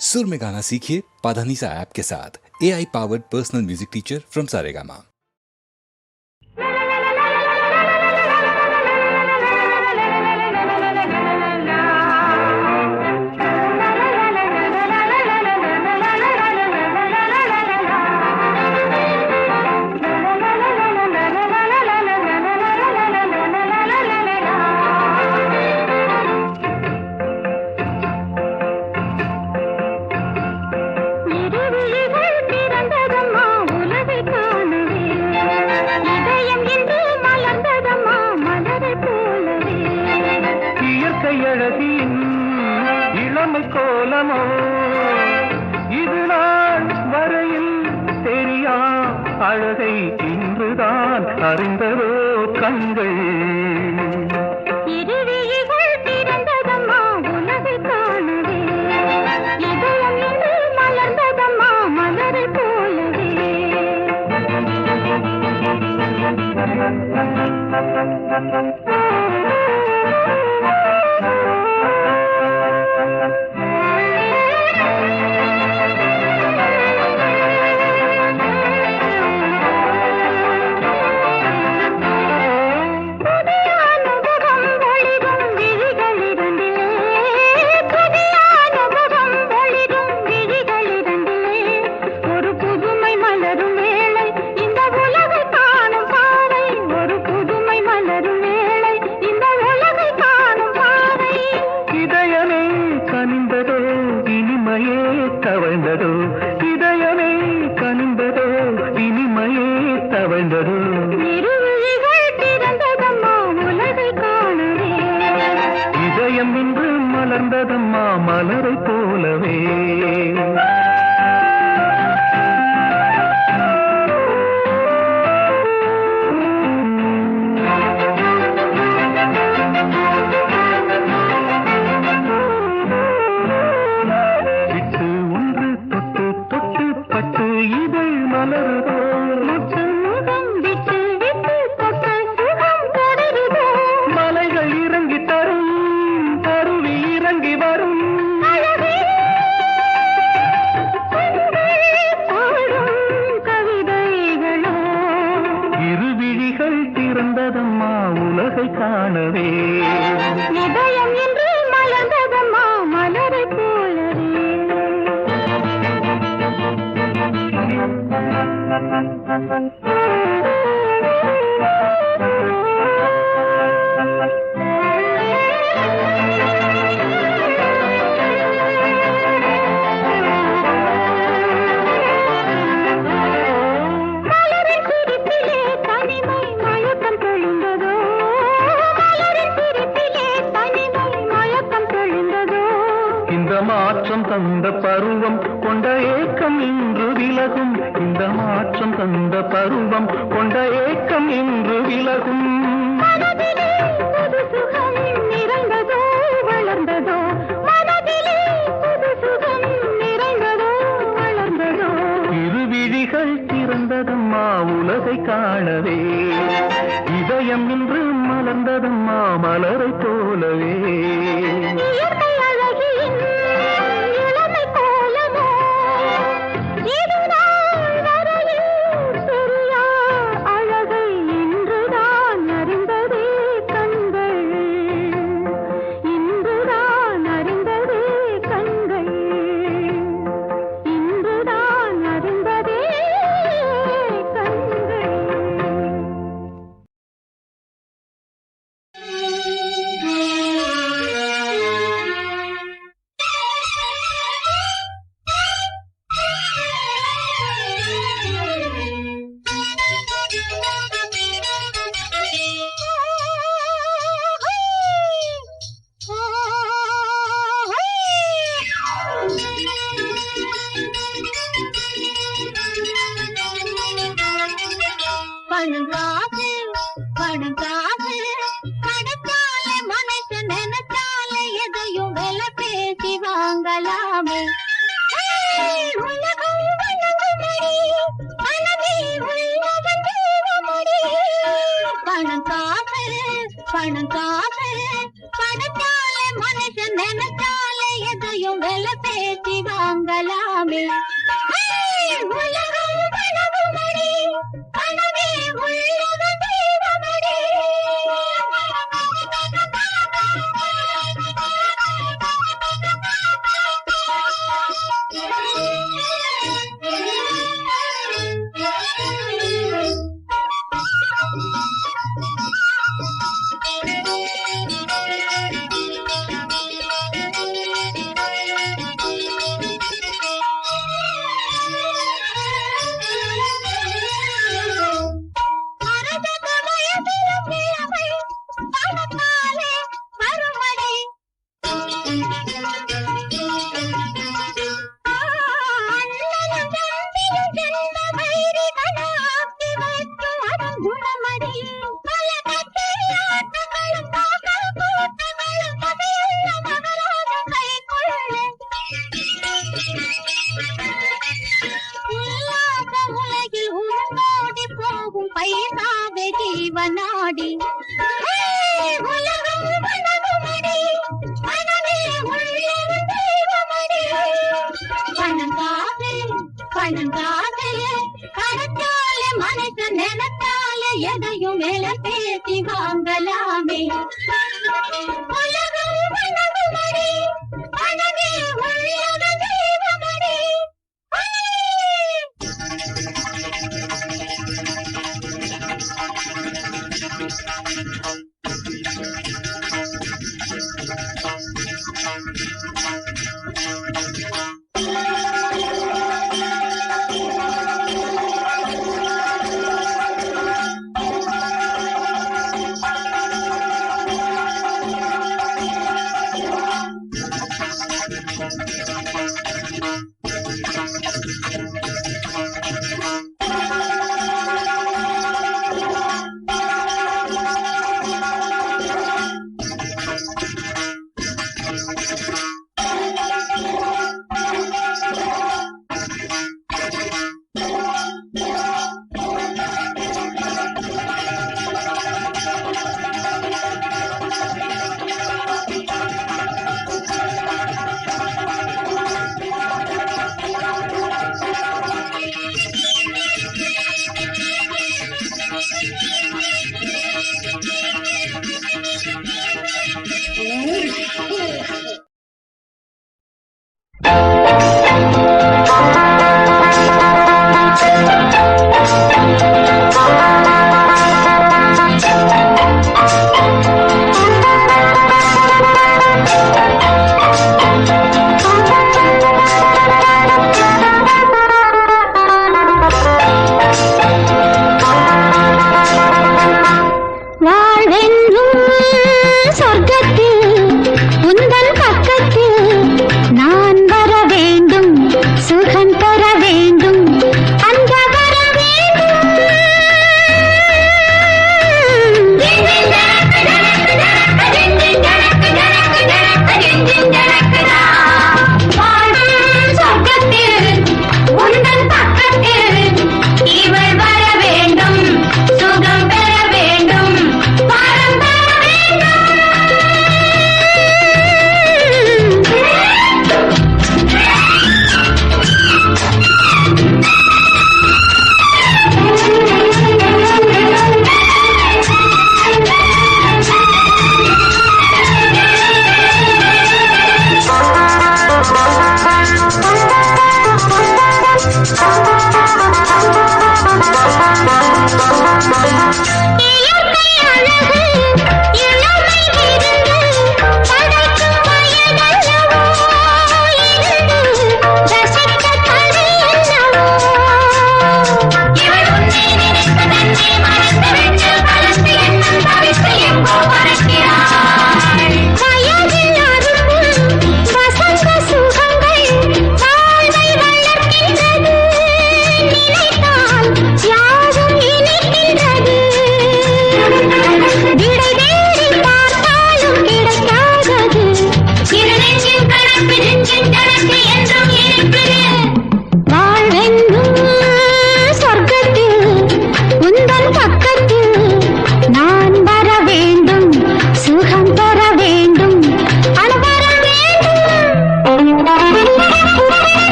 सुर में गाना सीखिए पाधानीसा ऐप के साथ। AI powered personal music teacher from Saregama. இளமை கோலமோ இது நாள் வரையில் தெரியா அழகை இன்றுதான் அறிந்ததோ கண்கள். தவழ்ந்ததோ இதயமே கனிந்ததோ இனிமையே தவழ்ந்ததோ இதயம் இன்று மலர்ந்ததம்மா மலரை போலவே. மலைகள் இறங்கி தரும் அருவி இறங்கி வரும் கவிதைகளோ இருவிழிகள் திறந்ததம்மா உலகை காணவே. இதயம் என்று மலர்ந்ததம்மா மலரை போலவே. மாற்றம் தந்த பருவம் கொண்ட ஏக்கம் இன்று விலகும். இந்த மாற்றம் தந்த பருவம் கொண்ட ஏக்கம் இன்று விலகும். நிறைந்ததோ வளர்ந்ததோ மனதிலே புது சுகம் நிறைந்ததோ வளர்ந்ததோ இருவிழிகள் திறந்ததம்மா உலகை காணவே. இதயம் இன்று மலர்ந்ததம்மா மலரை போலவே. பணத்தாலே மனுஷன் நினைச்சாலே எதையும் வெல பேசி வாங்க உல்லாச உலகில் உன்னோடி போகும் பைசாவே ஜீவனாடி உலகம் வணங்குமடி மனமே உள்ளது தெய்வமடி பணங்காசு பணங்காசு கரத்தாலே மனசு நினைத்தாலே எதையும் மேல பேசி வாங்கலாமே உலகம் வணங்குமடி மனமே உள்ளது தெய்வமடி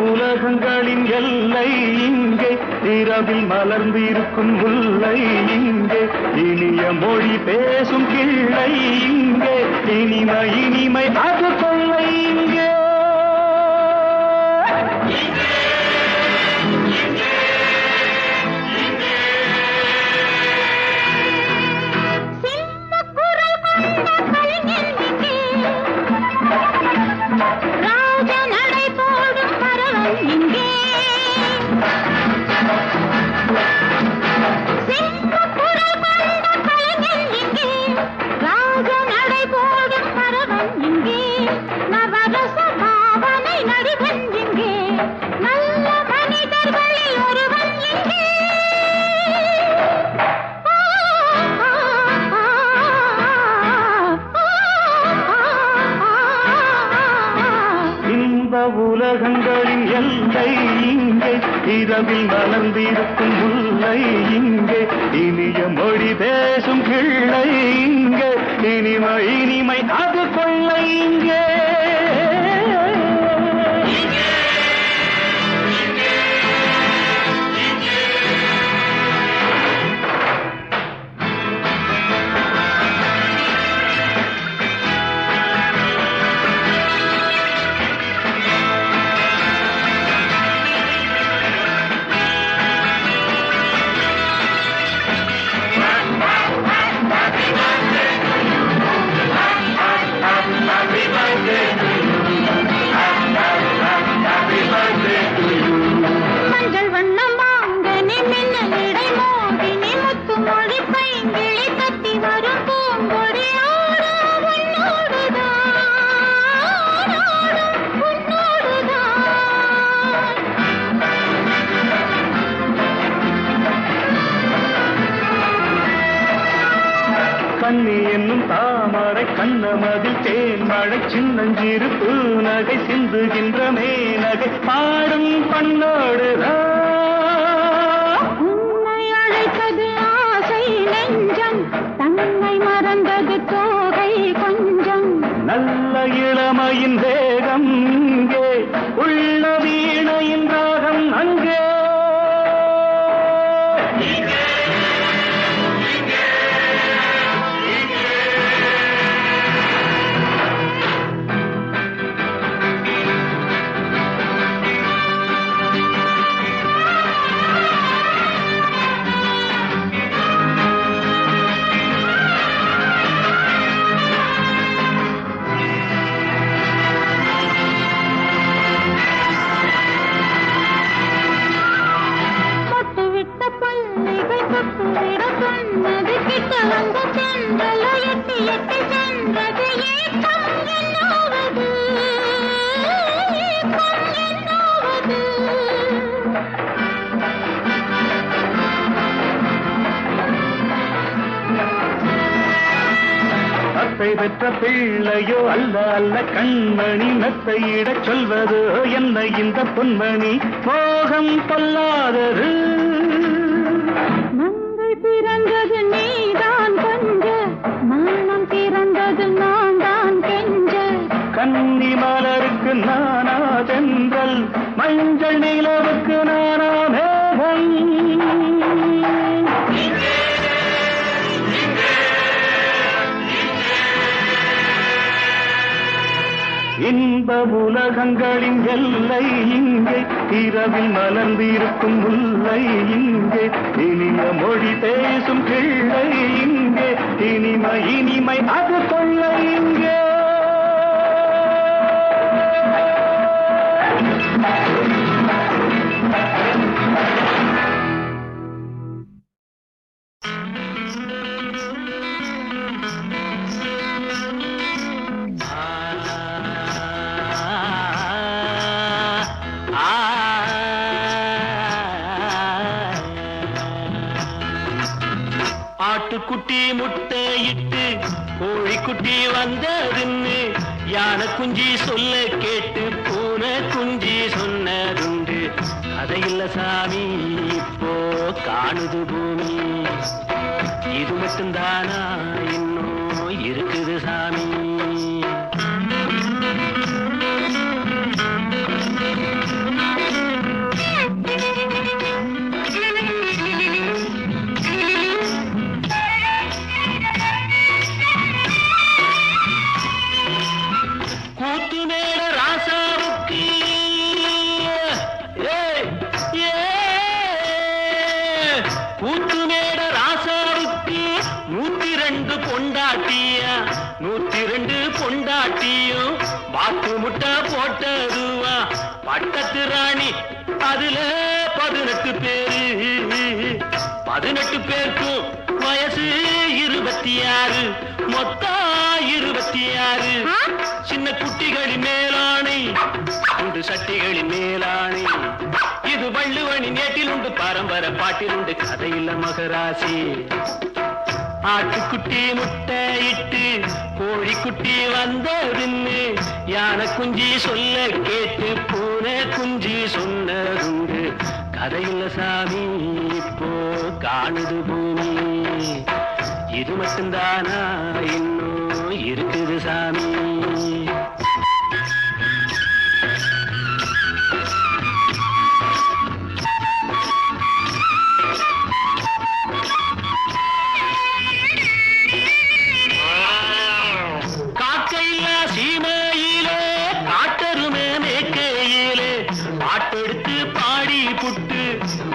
உலகங்களின் எல்லை இங்கே இரவில் மலர்ந்திருக்கும் முல்லை இங்கே இனிய மொழி பேசும் கிள்ளை இங்கே இனிமை இனிமை அது கொள்ளை இங்கே உலகங்களின் எல்லை இங்கே இரவில் மலர்ந்திருக்கும் முல்லை இங்கே இனிய மொழி பேசும் கிள்ளை இங்கே இனிமை இனிமை அது கொள்ளை இங்கே கண்ணி என்னும் தாமரை கண்ணமதில் தேன் மழை சின்னஞ்சிறு பூநகை சிந்துகின்ற மேனகை பாடும் பண்ணோடுதான் உன்னை அழைத்தது ஆசை நெஞ்சம் தன்னை மறந்தது தோகை கொஞ்சம் நல்ல இளமையின் வேகம் இங்கே உள்ள வீணையின் ராகம் அங்கே அத்தை பெற்ற பிள்ளையோ அல்ல அல்ல கண்மணி மெத்தையிடச் சொல்வது என்ன இந்த பொன்மணி மோகம் பொல்லாதது மங்கள் பிறந்தது நீதான் கொஞ்ச மானம் பிறந்தது நான் தான் கெஞ்ச கன்னி மலருக்கு நானா தென்றல் மஞ்சள் நிலவுக்கு நானா மேகம் இன்ப உலகங்களின் எல்லை இங்கே இரவில் மலர்ந்திருக்கும் முல்லை இங்கே இனிய மொழி பேசும் கிள்ளை இங்கே இனிமை இனிமை அது கொள்ளை இங்கே ஆட்டுக்குட்டி முட்டையிட்டு கோழிக்குட்டி வந்ததுன்னு யானை குஞ்சி சொல்ல கேட்டு பூனை குஞ்சி சொன்னதுண்டு கதையில்ல சாமி இப்போ காணுது பூமி இது மட்டும்தானா இன்னும் இருக்குது சாமி கூத்து மேட ராசாவுக்கு 102 பொண்டாட்டியா 102 பொண்டாட்டியும் வாக்கு முட்டை போட்டதுவா பட்டத்து ராணி அதுல 18 பேரு 18 பேருக்கும் வயசு 26 மொத்தம் 26 சின்ன குட்டிகளின் மேலாணை உண்டு சட்டிகளின் மேலாணை இது வள்ளுவனி நேட்டில் உண்டு பரம்பரை பாட்டில் உண்டு கதையில்ல மகராசி ஆட்டுக்குட்டி முட்டை இட்டு கோழிக்குட்டி வந்ததுன்னு யானை குஞ்சி சொல்ல கேட்டு பூனை குஞ்சி சொன்னதுண்டு கதையில்ல சாமி இப்போ காணுது பூமி இது மட்டும்தானா இன்னும் இருக்குது சாமி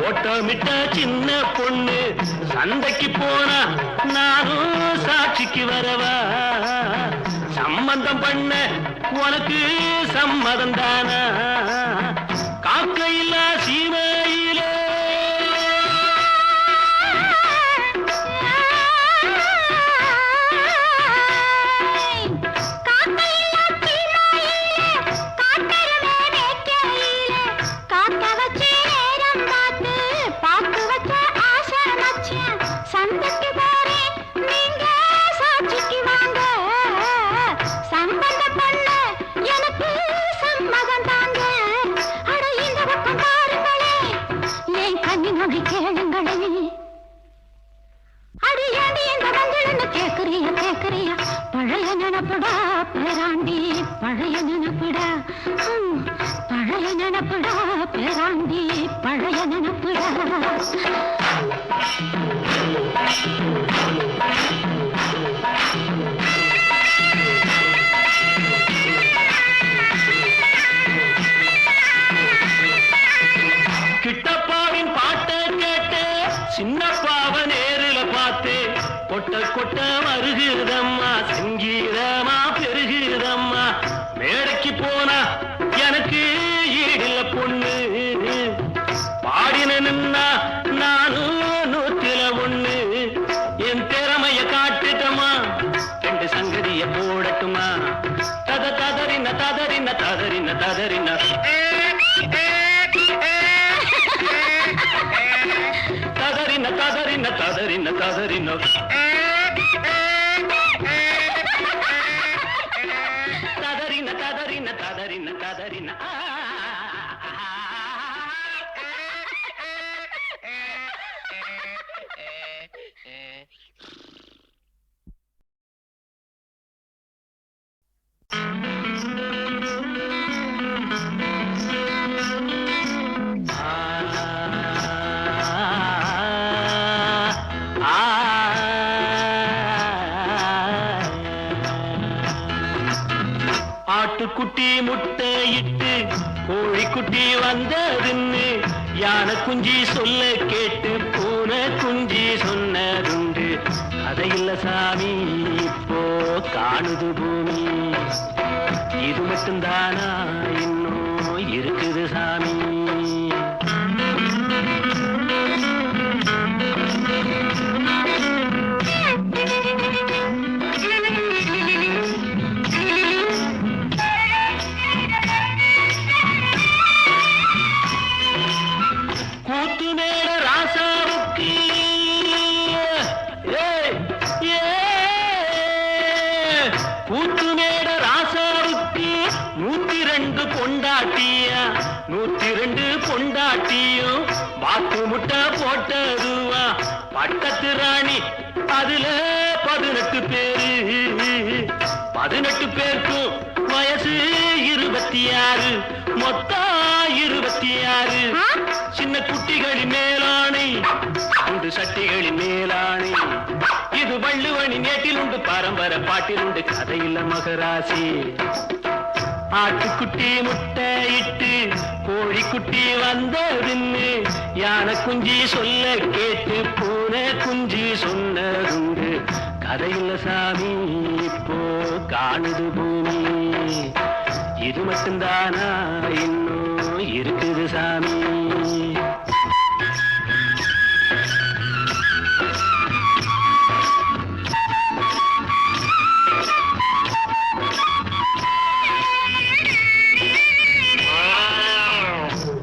ஓட்டமிட்ட சின்ன பொண்ணு சந்தைக்கு போனா நானும் சாட்சிக்கு வரவா சம்பந்தம் பண்ண உனக்கு சம்மதம் தானா காக்கையில்லா சீமையிலே பழைய நினப்புடா பேராண்டி பழைய நினப்புடா பழைய நினப்புடா பேராண்டி பழைய நினப்புடா கிட்டப்பாவின் பாட்டை கேட்டு சின்னப்பாவ நேரில் பார்த்து கொட்ட கொட்ட வருகிறதம்மா சங்கீதமா பெருகிறதம்மா மேடைக்கு போனா எனக்கு ஈடில்ல பொண்ணு பாடின நின்னா நானும் 101 என் திறமைய காட்டுட்டமா 2 சங்கதிய போடட்டுமா தத ததறின ததறின ததறின ததறின ததறின ததறின ததறின ததறின ததறின ததறின ததறின ததறின ஆட்டுக்குட்டி முட்டை இட்டு கோழிக்குட்டி வந்ததுன்னு யானை குஞ்சி சொல்ல கேட்டு பூனை குஞ்சி சொன்னதுண்டு கதையில்ல சாமி இப்போ காணுது பூமி இது மட்டும்தானா இன்னும் இருக்குது சாமி கூத்துமேட ராசாவுக்கு 102 பொண்டாட்டியா 102 பொண்டாட்டியும் வாக்கு முட்டை போட்டதுவா பட்டத்து ராணி அதுல 18 பேரு 18 பேருக்கும் வயசு 26 மொத்தம் 26 சின்ன குட்டிகளின் மேலாணை உண்டு சட்டிகளின் மேலாணை இது வள்ளுவனி நேட்டில் உண்டு பரம்பரை பாட்டில் உண்டு கதையில்ல மகராசி ஆட்டுக்குட்டி முட்டை இட்டு கோழி குட்டி வந்ததுன்னு யானை குஞ்சி சொல்ல கேட்டு பூனை குஞ்சி சொன்னதுண்டு. கதையில்ல சாமி இப்போ காணுது பூமி. இது மட்டும்தானா இன்னும் இருக்குது சாமி.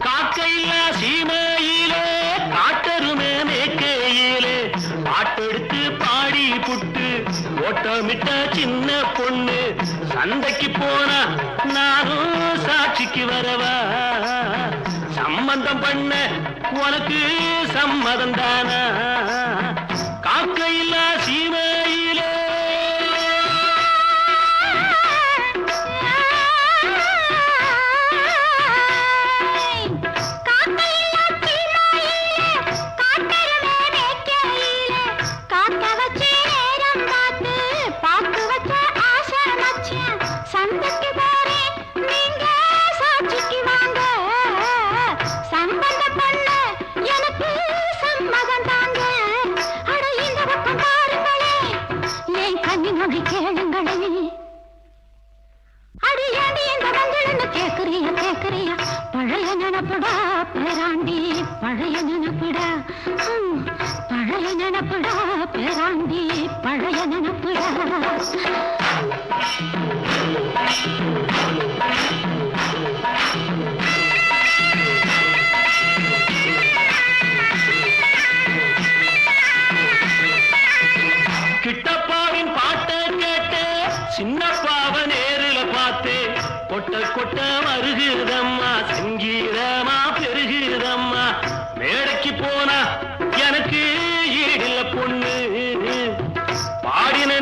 காக்கையில்லா சீமையிலே காட்டருமே மேக்கையிலே பாட்டெடுத்து பாடி புட்டு ஓட்டமிட்ட சின்ன பொண்ணு. சந்தைக்கு போனா நானும் சாட்சிக்கு வரவா? சம்பந்தம் பண்ண உனக்கு சம்மதம் தானா? காக்கையில்லா சீமையிலே பழைய நினப்புடா பேராண்டி, பழைய நினப்புடா, பழைய நினப்புடா பேராண்டி, பழைய நினப்புடா. கிட்டப்பாவின் பாட்டை கேட்டு சின்னப்பாவை நேரில் பார்த்து கொட்ட கொட்ட வருகுதம்மா, சங்கீதமா பெருகுதம்மா. மேடைக்கு போனா எனக்கு ஈடில்ல பொண்ணு, பாடினா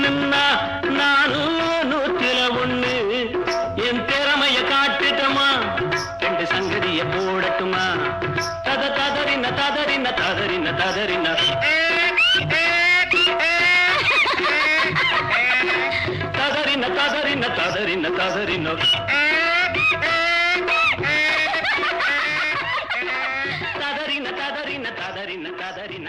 நானும் 101. என் திறமைய காட்டுட்டமா, 2 சங்கதிய போடட்டுமா? ததறின ததறின ததறின ததறின ததறின ததறின ததறின ததறின ததறின ததறின ததறின ததறின.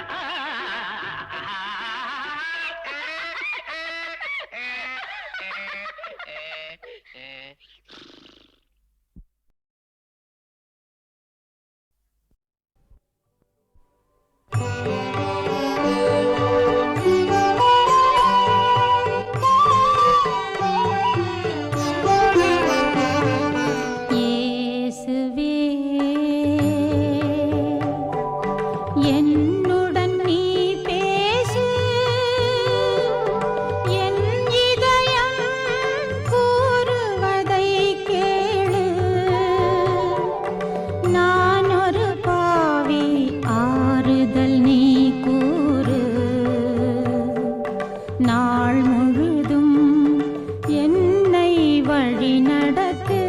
என்னுடன் நீ பேசு, என் இதயம் கூறுவதை கேளு. நான் ஒரு பாவி, ஆறுதல் நீ கூறு. நாள் முழுதும் என்னை வழி நடத்து.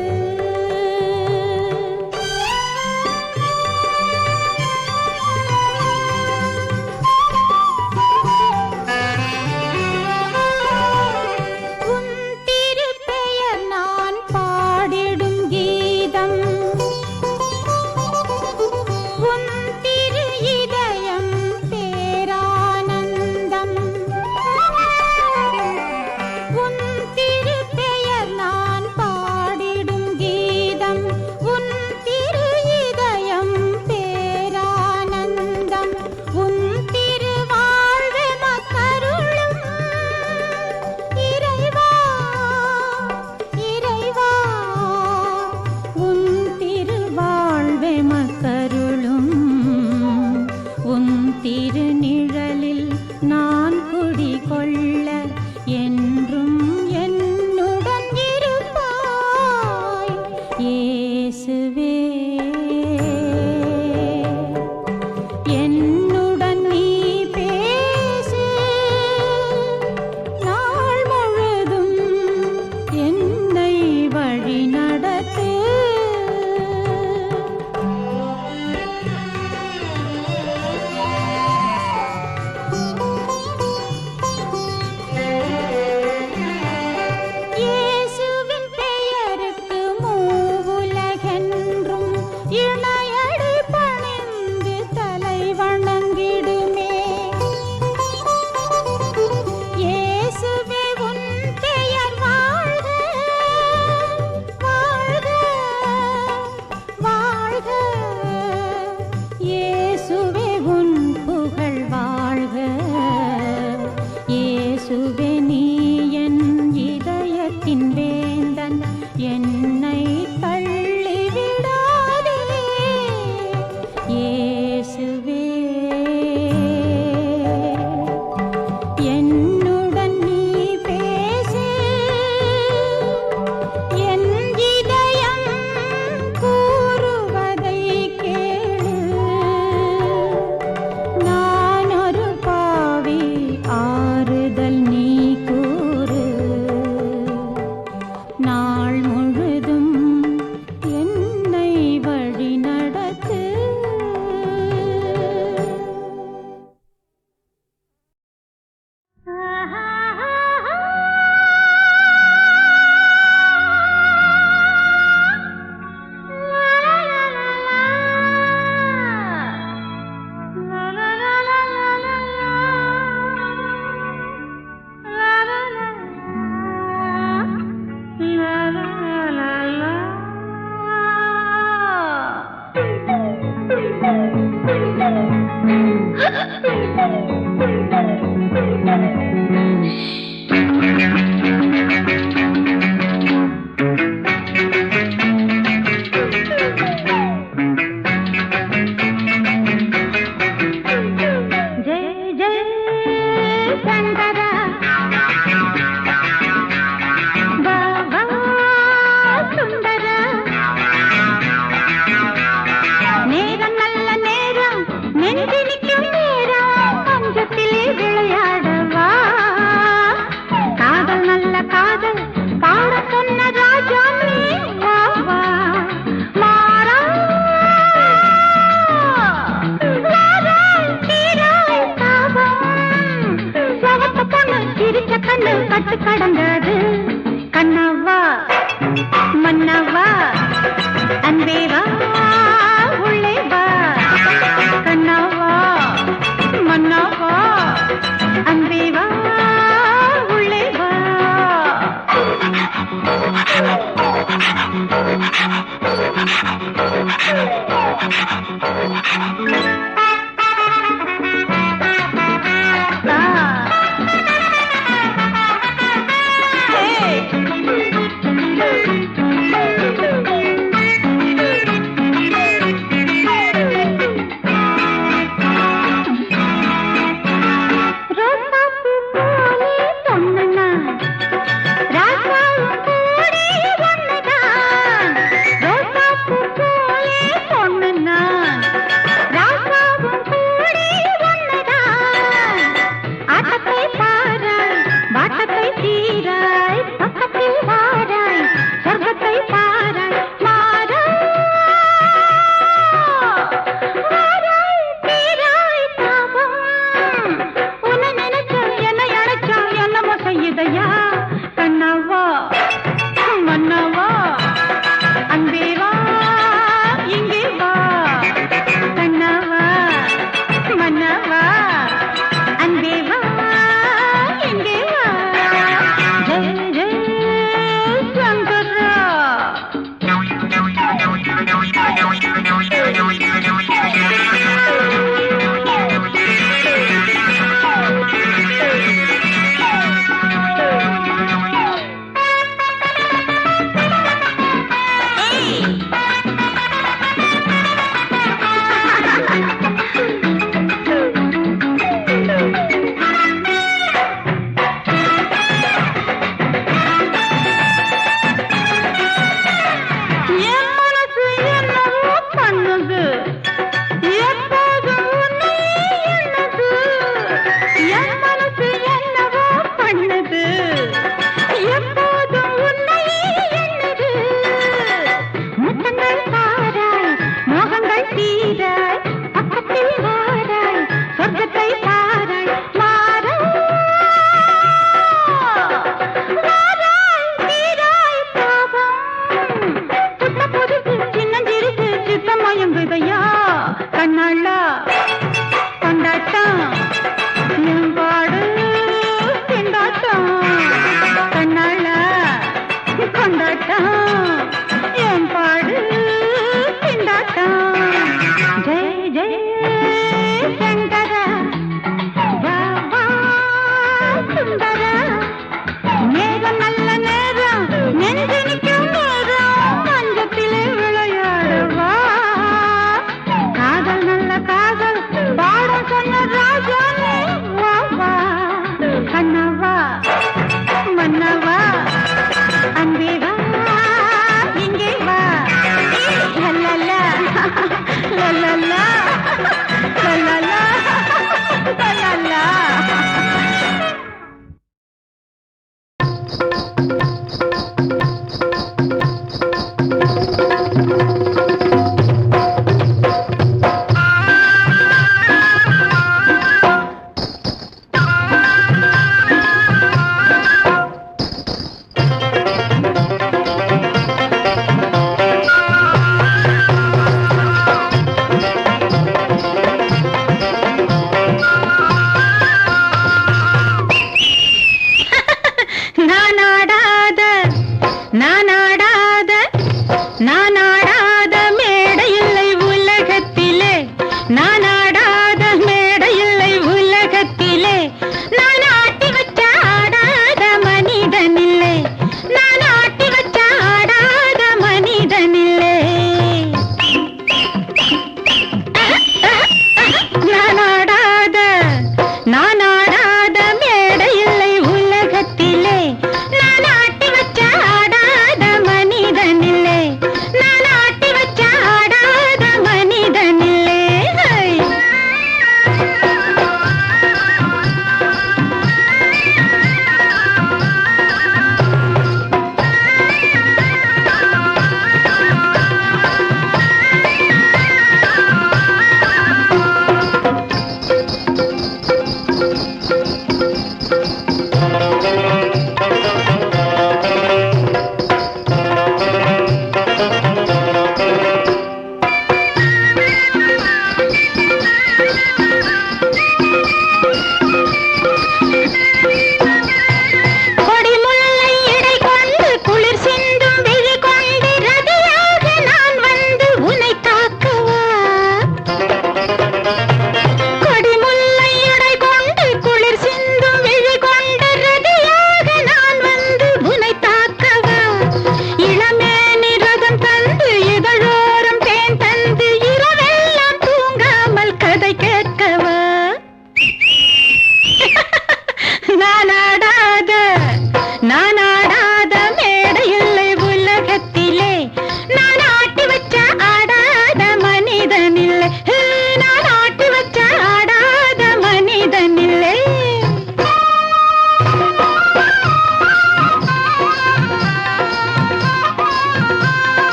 நல்ல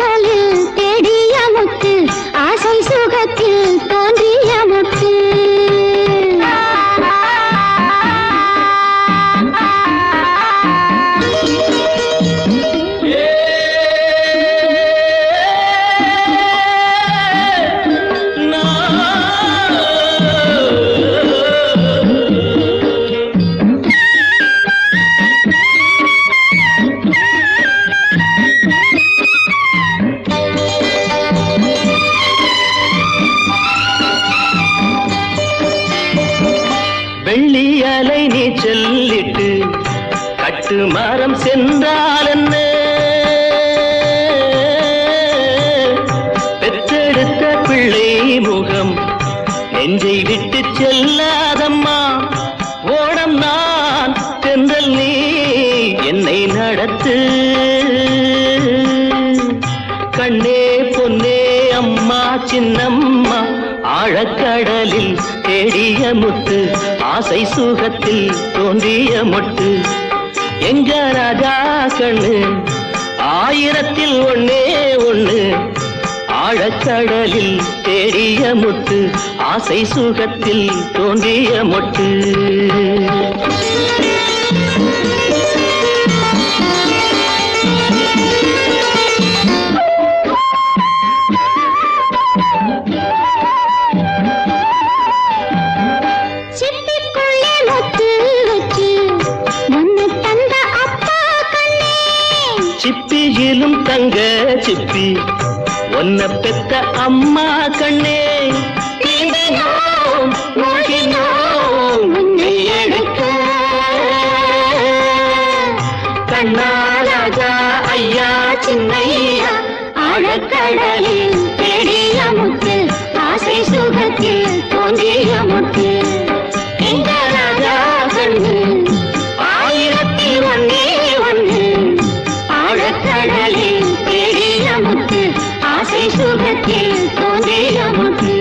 ஆழக்கடலில் தேடிய முத்து ஆசை சுகத்தில் தோன்றிய முத்து வெள்ளி அலை நீ சொல்லிட்டு கட்டு மரம் சென்றால் என்ன பெற்றெடுத்த பிள்ளை முகம் நெஞ்சை விட்டு செல்லாதம்மா ஓடம் நான் தென்றல் நீ என்னை நடத்து கண்ணே பொன்னே அம்மா சின்னம்மா ஆழக்கடலில் தேடிய முத்து ஆசை சுகத்தில் தோன்றிய மொட்டு எங்க ராஜா கண்ணு ஆயிரத்தில் ஒண்ணே ஒண்ணு ஆழக்கடலில் தேடிய முத்து ஆசை சுகத்தில் தோன்றிய மொட்டு சிப்பியிலும் தங்க சிப்பி ஒன்ன பெத்த அம்மா கண்ணே நீந்தினோம், மூழ்கினோம், உன்னை எடுக்க கண்ணா ராஜா ஐயா சின்னையா ஆழக்கடலில் தேடிய முத்து ஆசை சுகத்தில் தோன்றிய முத்து எங்க ராஜா கண்ணு ஆயிரத்தில் ஒன்னே ஒண்ணு ஆழக்கடலில் தேடிய முத்து ஆசை சுகத்தில் தோன்றிய முத்து